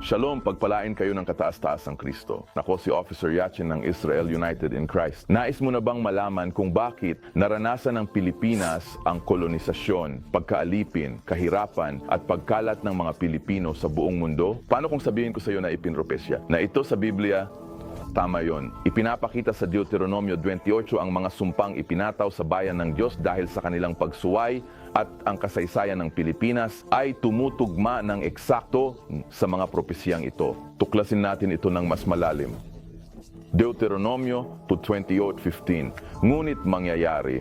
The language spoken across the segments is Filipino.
Shalom, pagpalain kayo ng kataas-taasang Kristo. Nako si Officer Yachin ng Israel United in Christ. Nais mo na bang malaman kung bakit naranasan ng Pilipinas ang kolonisasyon, pagkaalipin, kahirapan at pagkalat ng mga Pilipino sa buong mundo? Paano kung sabihin ko sa iyo na ipinropesya? Na ito sa Biblia, tama yon. Ipinapakita sa Deuteronomio 28 ang mga sumpang ipinataw sa bayan ng Diyos dahil sa kanilang pagsuway at ang kasaysayan ng Pilipinas ay tumutugma ng eksakto sa mga propesiyang ito. Tuklasin natin ito ng mas malalim. Deuteronomio 28:15. Ngunit mangyayari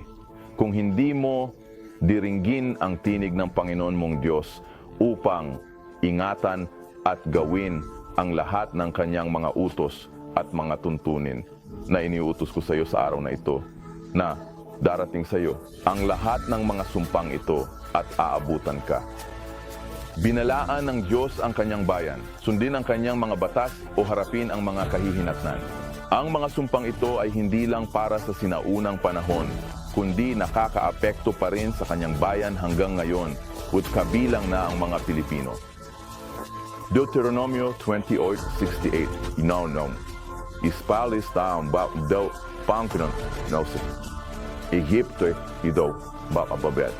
kung hindi mo diringgin ang tinig ng Panginoon mong Diyos upang ingatan at gawin ang lahat ng kanyang mga utos at mga tuntunin na iniutos ko sa iyo sa araw na ito, na darating sa iyo ang lahat ng mga sumpang ito at aabutan ka. Binalaan ng Diyos ang kanyang bayan, sundin ang kanyang mga batas o harapin ang mga kahihinatnan. Ang mga sumpang ito ay hindi lang para sa sinaunang panahon, kundi nakakaapekto pa rin sa kanyang bayan hanggang ngayon, at kabilang na ang mga Pilipino. Deuteronomio 28:68. No. Ispalis taong daw pangkinon no sa Egypto ito bababed.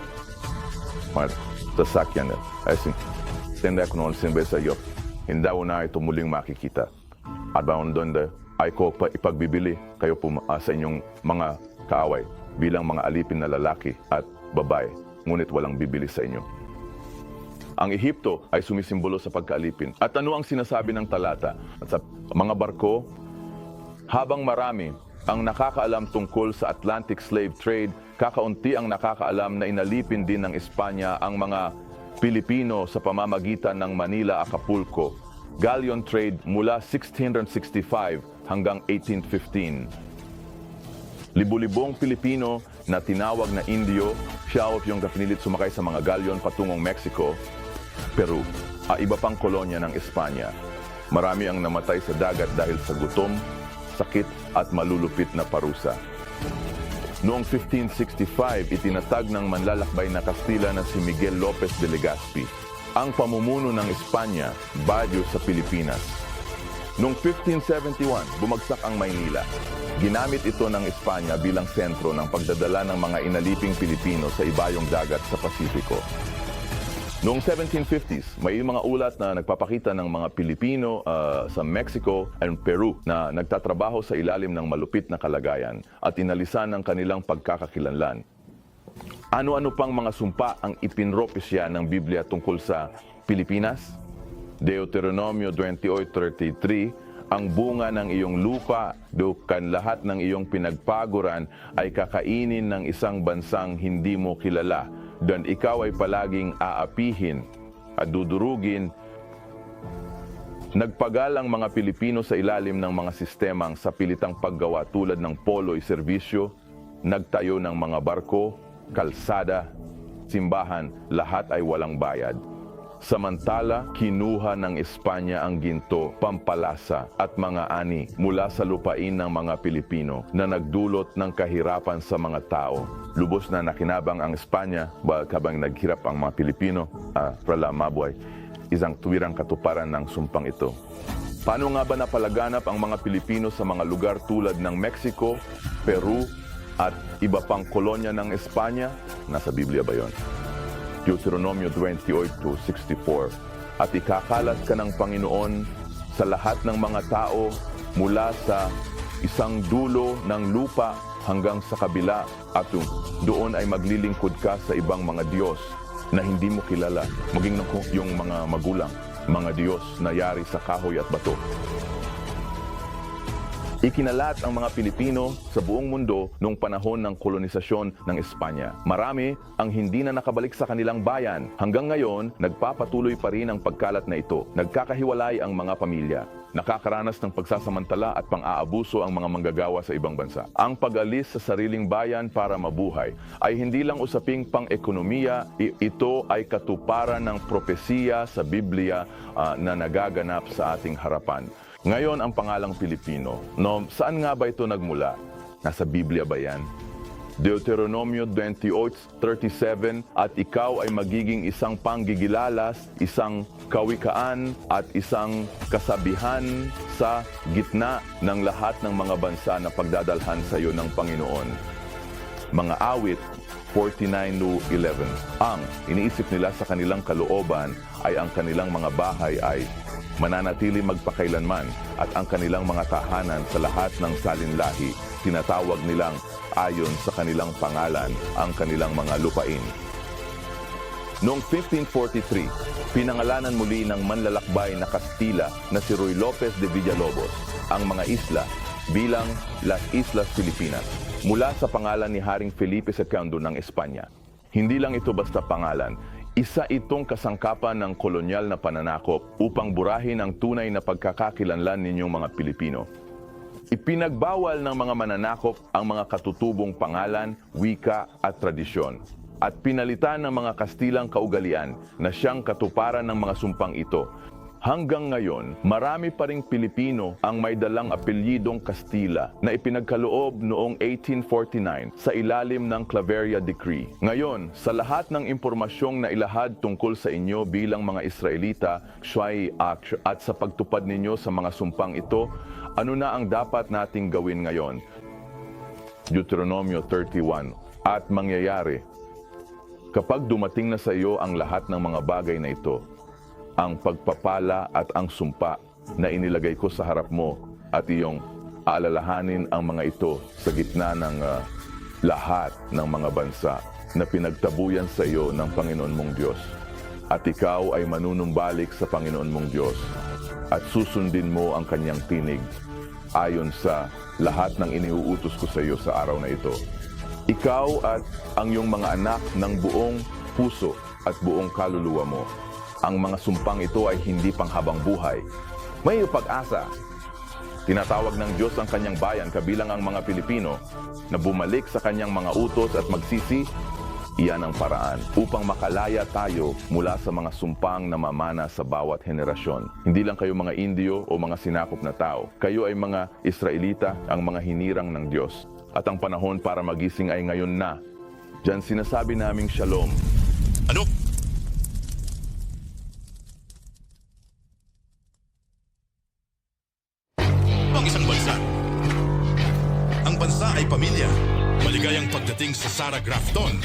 Mas sasakyan na. Ay tenda ko noon simbe sa iyo. Hindi na ito muling makikita. At baon doon ay ko ipagbibili kayo po sa inyong mga kaaway bilang mga alipin na lalaki at babae, ngunit walang bibili sa inyo. Ang Ehipto ay sumisimbolo sa pagkaalipin. At ano ang sinasabi ng talata? At sa mga barko, habang marami ang nakakaalam tungkol sa Atlantic slave trade, kakaunti ang nakakaalam na inalipin din ng Espanya ang mga Pilipino sa pamamagitan ng Manila-Acapulco galleon trade mula 1665 hanggang 1815. Libu-libong Pilipino na tinawag na Indio, siya yung kapinilit sumakay sa mga galleon patungong Mexico, Peru, iba pang kolonya ng Espanya. Marami ang namatay sa dagat dahil sa gutom, sakit at malulupit na parusa. Noong 1565, itinatag ng manlalakbay na Kastila na si Miguel Lopez de Legazpi ang pamumuno ng Espanya, Baguio sa Pilipinas. Noong 1571, bumagsak ang Maynila. Ginamit ito ng Espanya bilang sentro ng pagdadala ng mga inaliping Pilipino sa ibayong dagat sa Pasifiko. Noong 1750s, may mga ulat na nagpapakita ng mga Pilipino sa Mexico and Peru na nagtatrabaho sa ilalim ng malupit na kalagayan at inalisan ng kanilang pagkakakilanlan. Ano-ano pang mga sumpa ang ipinropesya ng Biblia tungkol sa Pilipinas? Deuteronomio 28:33, ang bunga ng iyong lupa, dukan lahat ng iyong pinagpaguran ay kakainin ng isang bansang hindi mo kilala, dan ikaw ay palaging aapihin at dudurugin. Nagpagal ang mga Pilipino sa ilalim ng mga sistemang sa pilitang paggawa tulad ng polo'y serbisyo, nagtayo ng mga barko, kalsada, simbahan, lahat ay walang bayad. Samantala, kinuha ng Espanya ang ginto, pampalasa at mga ani mula sa lupain ng mga Pilipino na nagdulot ng kahirapan sa mga tao. Lubos na nakinabang ang Espanya habang naghirap ang mga Pilipino para mabuhay. Isang tuwirang katuparan ng sumpang ito. Paano nga ba napalaganap ang mga Pilipino sa mga lugar tulad ng Mexico, Peru at iba pang kolonya ng Espanya? Nasa Biblia ba yon? Deuteronomio 28:64. At ikakalat ka ng Panginoon sa lahat ng mga tao mula sa isang dulo ng lupa hanggang sa kabila, at doon ay maglilingkod ka sa ibang mga Diyos na hindi mo kilala, maging yung mga magulang, mga Diyos na yari sa kahoy at bato. Ikinalat ang mga Pilipino sa buong mundo noong panahon ng kolonisasyon ng Espanya. Marami ang hindi na nakabalik sa kanilang bayan. Hanggang ngayon, nagpapatuloy pa rin ang pagkalat na ito. Nagkakahiwalay ang mga pamilya. Nakakaranas ng pagsasamantala at pang-aabuso ang mga manggagawa sa ibang bansa. Ang pag-alis sa sariling bayan para mabuhay ay hindi lang usaping pang-ekonomiya, ito ay katuparan ng propesiya sa Biblia na nagaganap sa ating harapan. Ngayon ang pangalang Pilipino. No, saan nga ba ito nagmula? Nasa Biblia ba yan? Deuteronomio 28:37, at ikaw ay magiging isang panggigilalas, isang kawikaan at isang kasabihan sa gitna ng lahat ng mga bansa na pagdadalhan sa iyo ng Panginoon. Mga awit 49:11. Ang iniisip nila sa kanilang kalooban ay ang kanilang mga bahay ay mananatili magpakailanman, at ang kanilang mga tahanan sa lahat ng salinlahi tinatawag nilang ayon sa kanilang pangalan ang kanilang mga lupain. Noong 1543, pinangalanan muli ng manlalakbay na Kastila na si Ruy Lopez de Villalobos ang mga isla bilang Las Islas Filipinas mula sa pangalan ni Haring Felipe II ng Espanya. Hindi lang ito basta pangalan, isa itong kasangkapan ng kolonyal na pananakop upang burahin ang tunay na pagkakakilanlan ninyong mga Pilipino. Ipinagbawal ng mga mananakop ang mga katutubong pangalan, wika at tradisyon, at pinalitan ng mga Kastilang kaugalian na siyang katuparan ng mga sumpang ito. Hanggang ngayon, marami pa ring Pilipino ang may dalang apelyidong Kastila na ipinagkaloob noong 1849 sa ilalim ng Claveria Decree. Ngayon, sa lahat ng impormasyong na ilahad tungkol sa inyo bilang mga Israelita, Shwai Ak, at sa pagtupad ninyo sa mga sumpang ito, ano na ang dapat nating gawin ngayon? Deuteronomio 31. At mangyayari, kapag dumating na sa iyo ang lahat ng mga bagay na ito, ang pagpapala at ang sumpa na inilagay ko sa harap mo, at iyong aalalahanin ang mga ito sa gitna ng lahat ng mga bansa na pinagtabuyan sa iyo ng Panginoon mong Diyos. At ikaw ay manunumbalik sa Panginoon mong Diyos at susundin mo ang kanyang tinig ayon sa lahat ng iniuutos ko sa iyo sa araw na ito. Ikaw at ang iyong mga anak ng buong puso at buong kaluluwa mo. Ang mga sumpang ito ay hindi panghabang buhay. May pag-asa. Tinatawag ng Diyos ang kanyang bayan, kabilang ang mga Pilipino, na bumalik sa kanyang mga utos at magsisi. Iyan ang paraan upang makalaya tayo mula sa mga sumpang namamana sa bawat henerasyon. Hindi lang kayo mga Indio o mga sinakop na tao. Kayo ay mga Israelita, ang mga hinirang ng Diyos. At ang panahon para magising ay ngayon na. Diyan sinasabi naming shalom. Ano? Ang isang bansa. Ang bansa ay pamilya. Maligayang pagdating sa Sarah Grafton.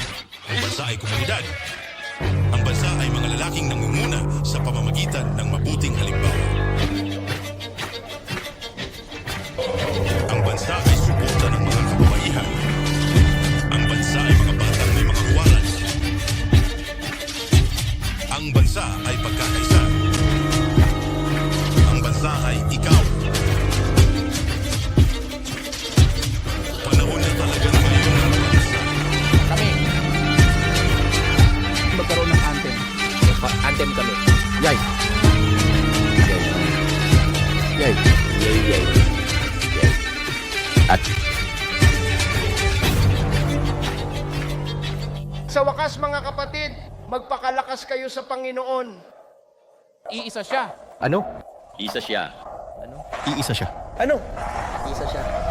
Ang bansa ay komunidad. Ang bansa ay mga lalaking nangunguna sa pamamagitan ng mabuting halimbawa. Ang bansa ay suporta ng mga kababaihan. Ang bansa ay mga batang may mga huwaran. Ang bansa ay pagkakaisa. Ang bansa ay ikaw. Panahon na talaga ngayon ng bansa. Kami. Magkaroon ng anthem. Anthem kami. Yay! Yay! Yay! Yay! Yay! At Sa wakas mga kapatid, magpakalakas kayo sa Panginoon. iisa siya. Ano? Isa siya. Iisa siya. Ano? Iisa siya.